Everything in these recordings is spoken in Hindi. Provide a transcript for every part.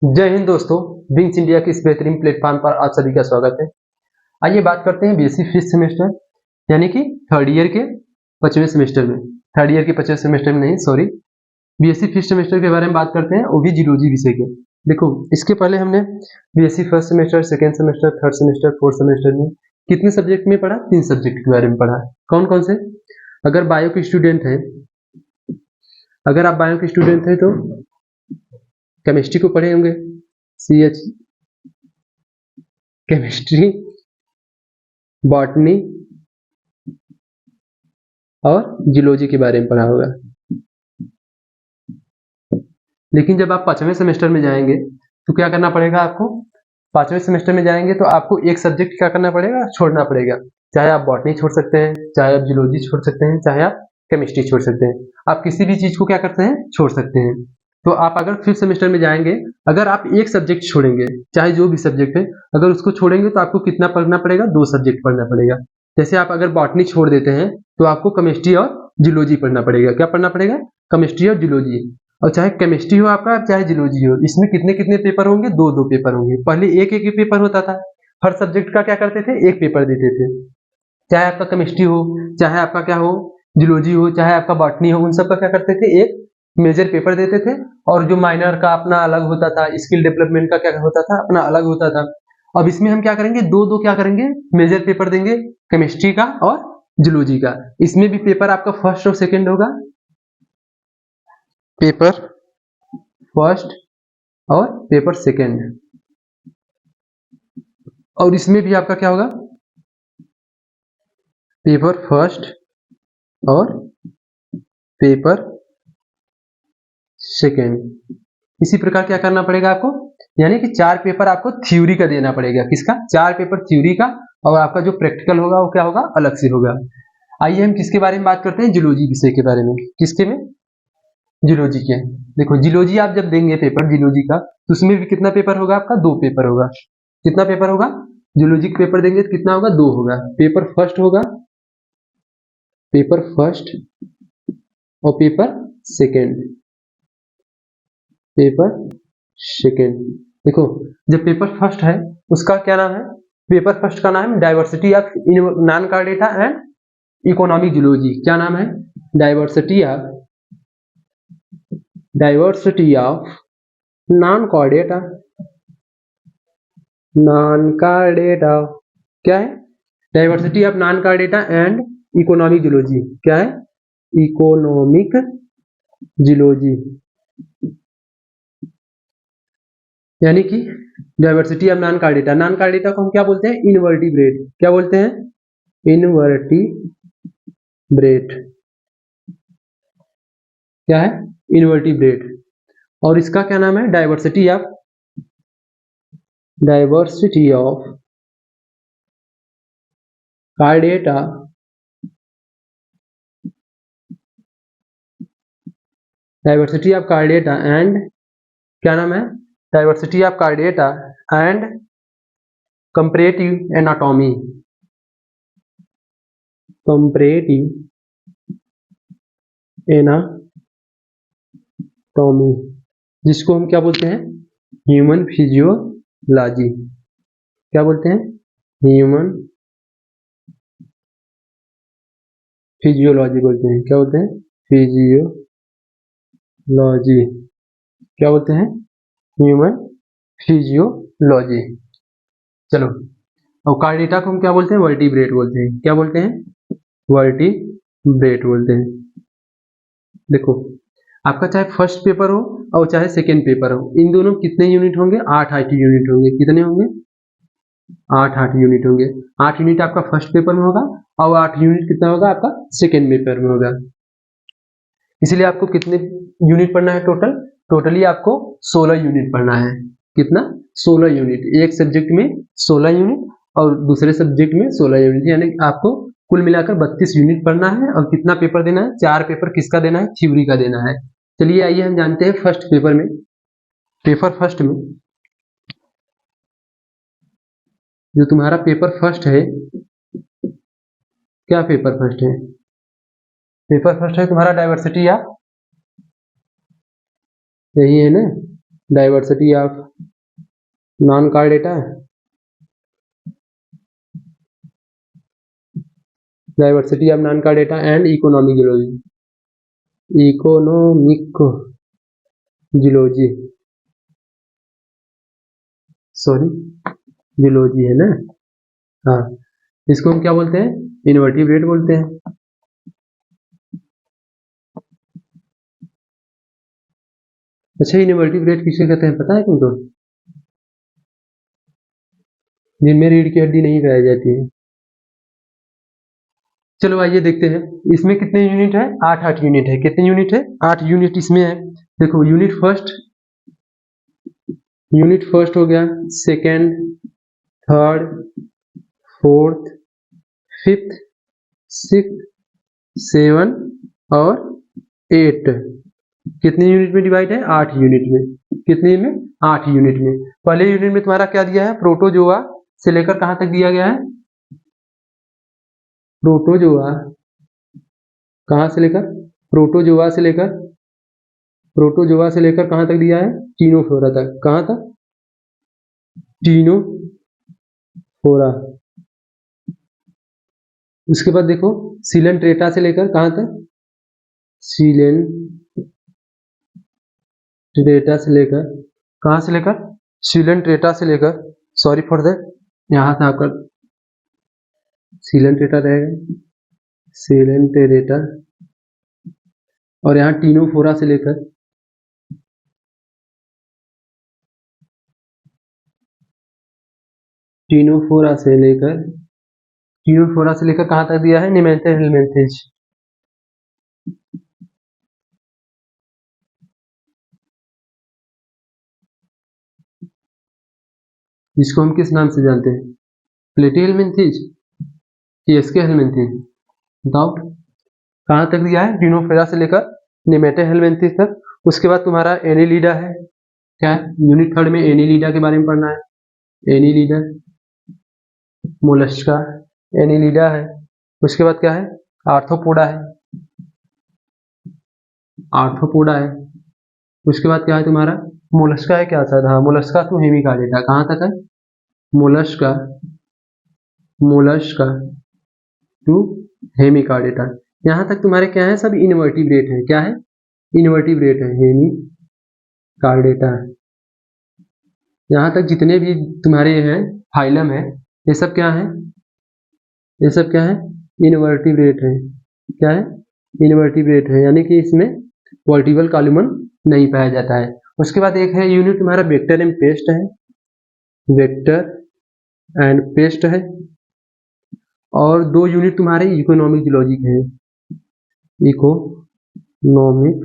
जय हिंद दोस्तों। विंग्स इंडिया के इस बेहतरीन प्लेटफॉर्म पर आप सभी का स्वागत है। आइए बात करते हैं बीएससी फिफ्थ सेमेस्टर यानी कि थर्ड ईयर के 5वें सेमेस्टर में। थर्ड ईयर के 5वें सेमेस्टर में नहीं, सॉरी, बीएससी फिफ्थ सेमेस्टर के बारे में बात करते हैं, वो भी जियोलॉजी विषय के। देखो, इसके पहले हमने BSc first semester, second semester, third semester, fourth semester में कितने सब्जेक्ट में पढ़ा? 3 सब्जेक्ट के बारे में पढ़ा। कौन कौन से? अगर बायो के स्टूडेंट हैं, अगर आप बायो के स्टूडेंट हैं तो केमिस्ट्री को पढ़े होंगे, CH केमिस्ट्री, बॉटनी और जियोलॉजी के बारे में पढ़ा होगा। लेकिन जब आप 5वें सेमेस्टर में जाएंगे तो क्या करना पड़ेगा आपको? 5वें सेमेस्टर में जाएंगे तो आपको एक सब्जेक्ट क्या करना पड़ेगा? छोड़ना पड़ेगा। चाहे आप बॉटनी छोड़ सकते हैं, चाहे आप जियोलॉजी छोड़ सकते हैं, चाहे आप केमिस्ट्री छोड़ सकते हैं। आप किसी भी चीज को क्या करते हैं? छोड़ सकते हैं। तो आप अगर फिफ्थ सेमेस्टर में जाएंगे, अगर आप एक सब्जेक्ट छोड़ेंगे, चाहे जो भी सब्जेक्ट है, अगर उसको छोड़ेंगे तो आपको कितना पढ़ना पड़ेगा? 2 सब्जेक्ट पढ़ना पड़ेगा। जैसे आप अगर बॉटनी छोड़ देते हैं तो आपको केमिस्ट्री और जियोलॉजी पढ़ना पड़ेगा। क्या पढ़ना पड़ेगा? केमिस्ट्री और जियोलॉजी। और चाहे केमिस्ट्री हो आपका, चाहे जियोलॉजी हो, इसमें कितने कितने पेपर होंगे? 2-2 पेपर होंगे। पहले एक एक पेपर होता था। हर सब्जेक्ट का क्या करते थे? एक पेपर देते थे। चाहे आपका केमिस्ट्री हो, चाहे आपका क्या हो, जियोलॉजी हो, चाहे आपका बॉटनी हो, उन सब का क्या करते थे? एक मेजर पेपर देते थे। और जो माइनर का अपना अलग होता था, स्किल डेवलपमेंट का क्या होता था? अपना अलग होता था। अब इसमें हम क्या करेंगे? 2-2 क्या करेंगे? मेजर पेपर देंगे, केमिस्ट्री का और जियोलॉजी का। इसमें भी पेपर आपका फर्स्ट और सेकेंड होगा, पेपर फर्स्ट और पेपर सेकेंड। और इसमें भी आपका क्या होगा? पेपर फर्स्ट और पेपर सेकेंड। इसी प्रकार क्या करना पड़ेगा आपको? यानी कि 4 पेपर आपको थ्योरी का देना पड़ेगा। किसका? 4 पेपर थ्योरी का, और आपका जो प्रैक्टिकल होगा वो क्या होगा? अलग से होगा। आइए हम किसके बारे में बात करते हैं? जियोलॉजी विषय के बारे में। किसके में? जियोलॉजी के। देखो, जियोलॉजी आप जब देंगे पेपर जियोलॉजी का, तो उसमें भी कितना पेपर होगा आपका? 2 पेपर होगा। कितना पेपर होगा? जियोलॉजी का पेपर देंगे तो कितना होगा? 2 होगा। पेपर फर्स्ट होगा, पेपर फर्स्ट और पेपर सेकेंड, पेपर सेकेंड। देखो, जब पेपर फर्स्ट है उसका क्या नाम है? पेपर फर्स्ट का नाम है diversity of non chordata and economic geology. क्या नाम है? Diversity of non chordata, non chordata. क्या है? Diversity of non chordata and economic geology. क्या है? Economic geology. यानी कि diversity of non chordata. Non chordata को हम क्या बोलते हैं? इनवर्टिब्रेट। क्या बोलते हैं? इनवर्टिब्रेट। क्या है? इनवर्टिब्रेट। और इसका क्या नाम है? डाइवर्सिटी ऑफ कार्डेटा एंड क्या नाम है? Diversity of chordata and comparative anatomy. Comparative anatomy, जिसको हम क्या बोलते हैं? Human physiology. क्या बोलते हैं? ह्यूमन फिजियोलॉजी बोलते हैं। क्या बोलते हैं? फिजियोलॉजी। क्या बोलते हैं? Human physiology. चलो, और कार्डेटा को हम क्या बोलते हैं? वर्टिब्रेट बोलते हैं। क्या बोलते हैं? वर्टिब्रेट बोलते हैं। देखो, आपका चाहे फर्स्ट पेपर हो और चाहे सेकेंड पेपर हो, इन दोनों कितने यूनिट होंगे? 8-8 यूनिट होंगे। कितने होंगे? 8-8 यूनिट होंगे। 8 यूनिट आपका फर्स्ट पेपर में होगा और 8 यूनिट कितना होगा आपका? सेकेंड पेपर में होगा। इसलिए आपको कितने यूनिट पढ़ना है टोटल? टोटली आपको 16 यूनिट पढ़ना है। कितना? 16 यूनिट। एक सब्जेक्ट में 16 यूनिट और दूसरे सब्जेक्ट में 16 यूनिट, यानी आपको कुल मिलाकर 32 यूनिट पढ़ना है। और कितना पेपर देना है? 4 पेपर किसका देना है? थ्योरी का देना है। चलिए आइए हम जानते हैं फर्स्ट पेपर में, पेपर फर्स्ट में जो तुम्हारा पेपर फर्स्ट है, क्या पेपर फर्स्ट है? पेपर फर्स्ट है तुम्हारा डाइवर्सिटी ऑफ, यही है ना, diversity of non card data, diversity of non card data and economic geology, economic geology, sorry geology है ना, हाँ, इसको हम क्या बोलते हैं, इनवर्टिब्रेट बोलते हैं। अच्छा, इनवर्टिब्रेट किसे कहते हैं पता है तुमको? जिनमें रीढ़ की हड्डी नहीं पाई जाती है। चलो आइए देखते हैं, इसमें कितने यूनिट है, 8 यूनिट है। कितने यूनिट है, 8 यूनिट इसमें है। देखो यूनिट फर्स्ट हो गया, second, third, fourth, fifth, six, seven और 8। कितने यूनिट में डिवाइड है, 8 यूनिट में। कितने में, 8 यूनिट में। पहले यूनिट में तुम्हारा क्या दिया है, प्रोटोजोआ से लेकर कहां तक दिया गया है, प्रोटोजोआ, कहां से लेकर, प्रोटोजोआ से लेकर, प्रोटोजोआ से लेकर कहां तक दिया है, टीनोफोरा तक। कहां तक, टीनोफोरा। उसके बाद देखो सिलेंट्रेटा से लेकर कहां तक, सिलेंट्रेटा से लेकर, कहां से लेकर, सिलेंट्रेटा से लेकर, सॉरी फॉर दैट, यहां से आपका सिलेंट्रेटा रहेगा, सिलेंट्रेटा, और यहाँ टीनोफोरा से लेकर, टीनोफोरा से लेकर, टीनोफोरा से लेकर कहां तक दिया है, निमेंथस हेलमिंथेस। इसको हम किस नाम से जानते हैं, प्लेटी हेलमिंथेस, एसके हेलमिंथेस, बताओ। कहां तक दिया है, टीनोफोरा से लेकर निमेंथस हेलमिंथेस तक। उसके बाद तुम्हारा एनीलिडा है, क्या है, यूनिट थर्ड में एनीलिडा के बारे में पढ़ना है। एनीलिडा, मोलस्का, एनीलिडा है। उसके बाद क्या है, आर्थ्रोपोडा है, आर्थ्रोपोडा है। उसके बाद क्या है तुम्हारा, मोलस्का है क्या सर, हाँ, मोलस्का टू हेमिकार्डेटा, कहां तक है, मोलस्का, मोलस्का टू हेमिकार्डेटा। यहां तक तुम्हारे क्या है, सब इनवर्टिब्रेट है। क्या है, इनवर्टिब्रेट है, हेमिकार्डेटा। यहां तक जितने भी तुम्हारे हैं फाइलम है, ये सब क्या है, ये सब क्या है, इनवर्टिब्रेट है। क्या है, इनवर्टिब्रेट है, यानी कि इसमें वर्टिबल कॉलमन नहीं पाया जाता है। उसके बाद एक है यूनिट तुम्हारा वेक्टर एंड पेस्ट है, वेक्टर एंड पेस्ट है। और 2 यूनिट तुम्हारे इकोनॉमिक जियोलॉजी के हैं, इकोनॉमिक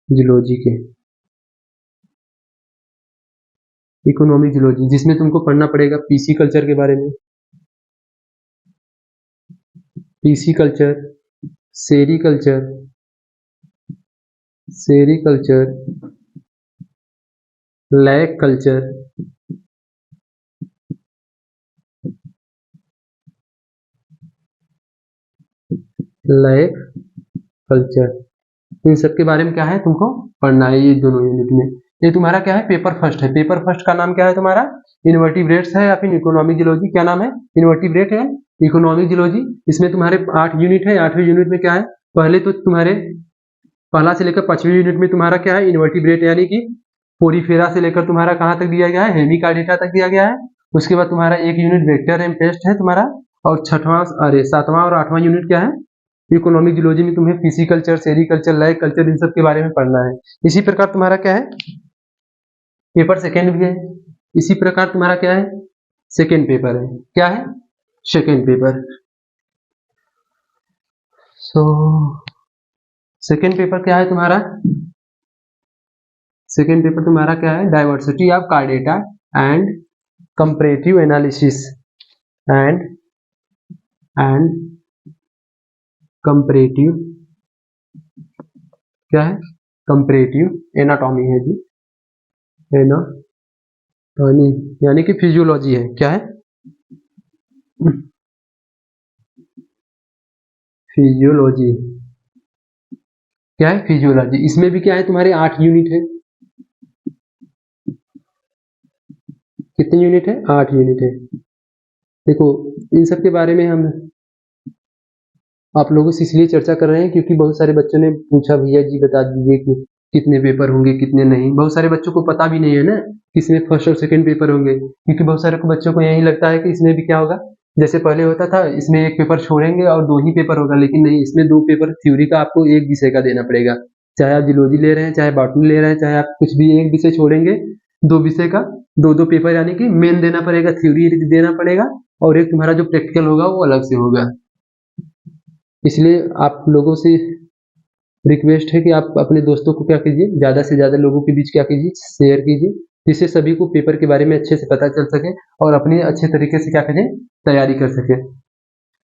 जियोलॉजी के, इकोनॉमिक जियोलॉजी, जिसमें तुमको पढ़ना पड़ेगा पीसी कल्चर के बारे में, pisciculture, sericulture, sericulture, lac culture, lac culture. इन सब के बारे में क्या है तुमको पढ़ना है, ये दोनों यूनिट में। ये तुम्हारा क्या है, पेपर फर्स्ट है। पेपर फर्स्ट का नाम क्या है तुम्हारा, इनवर्टिब्रेट्स है या फिर इकोनॉमिक जियोलॉजी। क्या नाम है, इनवर्टिब्रेट है, इकोनॉमिक जियोलॉजी। इसमें तुम्हारे 8 यूनिट है। 8वें यूनिट में क्या है, पहले तो तुम्हारे पहला से लेकर 5वें यूनिट में तुम्हारा क्या है, इनवर्टिब्रेट, यानी कि पोरीफेरा से लेकर तुम्हारा कहाँ तक दिया गया है, हेमिकार्डेटा तक दिया गया है। उसके बाद तुम्हारा एक यूनिट वेक्टर एंड पेस्ट है तुम्हारा, और 7वां और 8वां यूनिट क्या है, इकोनॉमिक जियोलॉजी में तुम्हें फिजिकल्चर, सेरिकल्चर, लाइक कल्चर, इन सब के बारे में पढ़ना है। इसी प्रकार तुम्हारा क्या है, पेपर सेकेंड भी है। इसी प्रकार तुम्हारा क्या है, सेकेंड पेपर है। क्या है, second paper. So second paper क्या है तुम्हारा, सेकेंड पेपर तुम्हारा क्या है, diversity of card data and comparative analysis and comparative, क्या है, कंपैरेटिव एनाटॉमी है जी, एनाटॉमी यानी कि फिजियोलॉजी है। क्या है, फिजियोलॉजी, क्या है, फिजियोलॉजी। इसमें भी क्या है, तुम्हारे 8 यूनिट है। कितने यूनिट है? 8 यूनिट है। देखो इन सब के बारे में हम आप लोगों से इसलिए चर्चा कर रहे हैं क्योंकि बहुत सारे बच्चों ने पूछा भैया जी बता दीजिए कि कितने पेपर होंगे कितने नहीं। बहुत सारे बच्चों को पता भी नहीं है ना कि इसमें फर्स्ट और सेकंड पेपर होंगे, क्योंकि बहुत सारे बच्चों को यही लगता है कि इसमें भी क्या होगा, जैसे पहले होता था इसमें एक पेपर छोड़ेंगे और 2 ही पेपर होगा, लेकिन नहीं, इसमें 2 पेपर थ्योरी का आपको एक विषय का देना पड़ेगा। चाहे आप जियोलॉजी ले रहे हैं, चाहे बॉटनी ले रहे हैं, चाहे आप कुछ भी एक विषय छोड़ेंगे, 2 विषय का 2 पेपर यानी कि मेन देना पड़ेगा, थ्योरी देना पड़ेगा, और एक तुम्हारा जो प्रैक्टिकल होगा वो अलग से होगा। इसलिए आप लोगों से रिक्वेस्ट है कि आप अपने दोस्तों को क्या कीजिए, ज़्यादा से ज़्यादा लोगों के बीच क्या कीजिए, शेयर कीजिए, जिससे सभी को पेपर के बारे में अच्छे से पता चल सके और अपने अच्छे तरीके से क्या करें, तैयारी कर सके।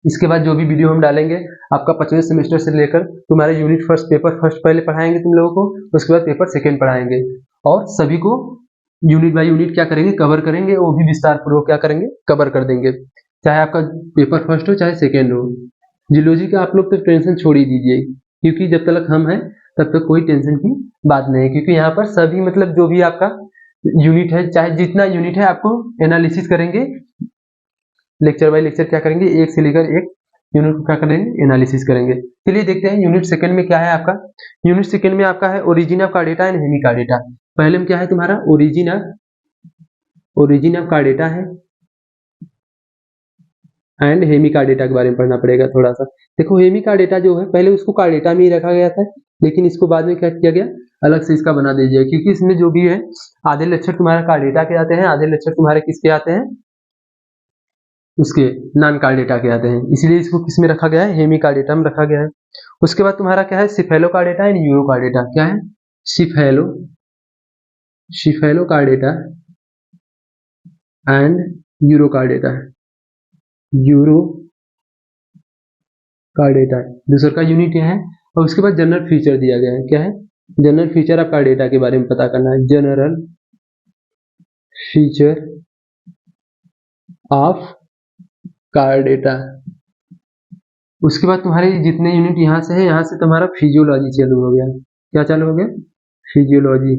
इसके बाद जो भी वीडियो हम डालेंगे आपका 5वें सेमेस्टर से लेकर तुम्हारे यूनिट फर्स्ट पेपर फर्स्ट पहले पढ़ाएंगे तुम लोगों को, उसके बाद पेपर सेकेंड पढ़ाएंगे, और सभी को यूनिट बाय यूनिट क्या करेंगे, कवर करेंगे, वो भी विस्तार पूर्वक क्या करेंगे, कवर कर देंगे, चाहे आपका पेपर फर्स्ट हो चाहे सेकेंड हो। जियोलॉजी का आप लोग तो टेंशन छोड़ ही दीजिए, क्योंकि जब तक हम हैं तब तक कोई टेंशन की बात नहीं है, क्योंकि यहाँ पर सभी मतलब जो भी आपका यूनिट है, चाहे जितना यूनिट है, आपको एनालिसिस करेंगे, लेक्चर बाय लेक्चर क्या करेंगे, एक से लेकर एक यूनिट को क्या करेंगे, एनालिसिस करेंगे। चलिए देखते हैं यूनिट सेकंड में क्या है आपका। यूनिट सेकंड में आपका है origin of chordata and hemichordata. पहले में क्या है तुम्हारा, ओरिजिन ऑफ कार्डेटा है एंड हेमी कार्डेटा के बारे में पढ़ना पड़ेगा थोड़ा सा। देखो हेमी कार्डेटा जो है पहले उसको कार्डेटा में ही रखा गया था, लेकिन इसको बाद में क्या किया गया, अलग से इसका बना दीजिए, क्योंकि इसमें जो भी है आधे लक्षण तुम्हारा कार्डेटा के आते हैं, आधे लक्षण तुम्हारे किसके आते हैं, उसके नॉन कार्डेटा के आते हैं, इसलिए इसको किस में रखा गया है, हेमी कार्डेटा में रखा गया है। उसके बाद तुम्हारा क्या है, cephalo chordata and euro chordata. क्या है, cephalo chordata and euro chordata. Euro chordata दूसरा का यूनिट है, और उसके बाद जनरल फीचर दिया गया है। क्या है, जनरल फीचर ऑफ कार्डेटा के बारे में पता करना है, जनरल फीचर ऑफ कार्डेटा। उसके बाद तुम्हारे जितने यूनिट यहाँ से है, यहाँ से तुम्हारा फिजियोलॉजी चालू हो गया। क्या चालू हो गया, फिजियोलॉजी।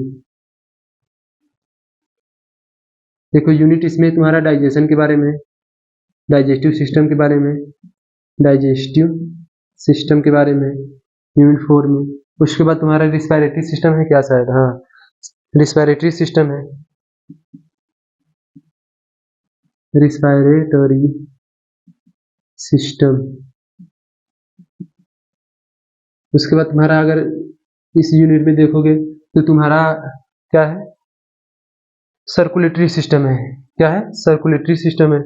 देखो यूनिट इसमें तुम्हारा डाइजेशन के बारे में, डाइजेस्टिव सिस्टम के बारे में, डाइजेस्टिव सिस्टम के बारे में यूनिट 4 में। उसके बाद तुम्हारा रिस्पायरेटरी सिस्टम है, क्या शायद, हाँ रिस्पायरेटरी सिस्टम है, रिस्पायरेटरी सिस्टम। उसके बाद तुम्हारा अगर इस यूनिट में देखोगे तो तुम्हारा क्या है, सर्कुलेटरी सिस्टम है। क्या है, सर्कुलेटरी सिस्टम है।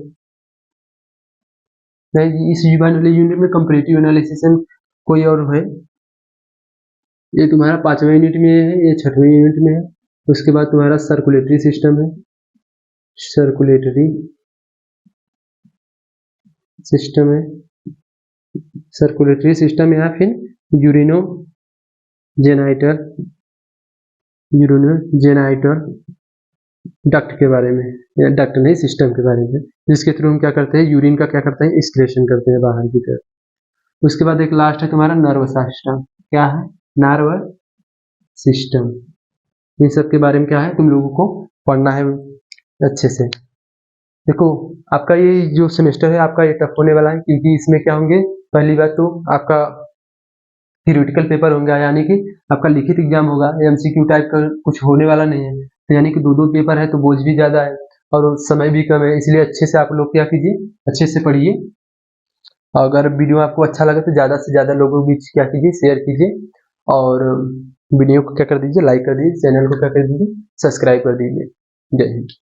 इस यूनिट में कंपैरेटिव एनालिसिस कोई और है, ये तुम्हारा 5वें यूनिट में है, ये 6वें यूनिट में है। उसके बाद तुम्हारा सर्कुलेटरी सिस्टम है, सर्कुलेटरी सिस्टम है, सर्कुलेटरी सिस्टम या फिर यूरिनोजेनाइटर डक्ट के बारे में, या डक्ट नहीं सिस्टम के बारे में, जिसके थ्रू हम क्या करते हैं, यूरिन का क्या करते हैं, एक्सक्रेशन करते हैं बाहर की तरफ। उसके बाद एक लास्ट है तुम्हारा नर्व सिस्टम। क्या है, नर्व सिस्टम। इन सब के बारे में क्या है, तुम लोगों को पढ़ना है अच्छे से। देखो आपका ये जो सेमेस्टर है आपका ये टफ होने वाला है, क्योंकि इसमें क्या होंगे, पहली बात तो आपका थ्योरेटिकल पेपर होगा, यानी कि आपका लिखित एग्जाम होगा, एमसीक्यू टाइप का कुछ होने वाला नहीं है, तो यानी कि 2 पेपर है, तो बोझ भी ज़्यादा है और समय भी कम है, इसलिए अच्छे से आप लोग क्या कीजिए, अच्छे से पढ़िए। अगर वीडियो आपको अच्छा लगे तो ज़्यादा से ज़्यादा लोगों के बीच क्या कीजिए, शेयर कीजिए, और वीडियो को क्या कर दीजिए, लाइक कर दीजिए, चैनल को क्या कर दीजिए, सब्सक्राइब कर दीजिए। जय हिंद।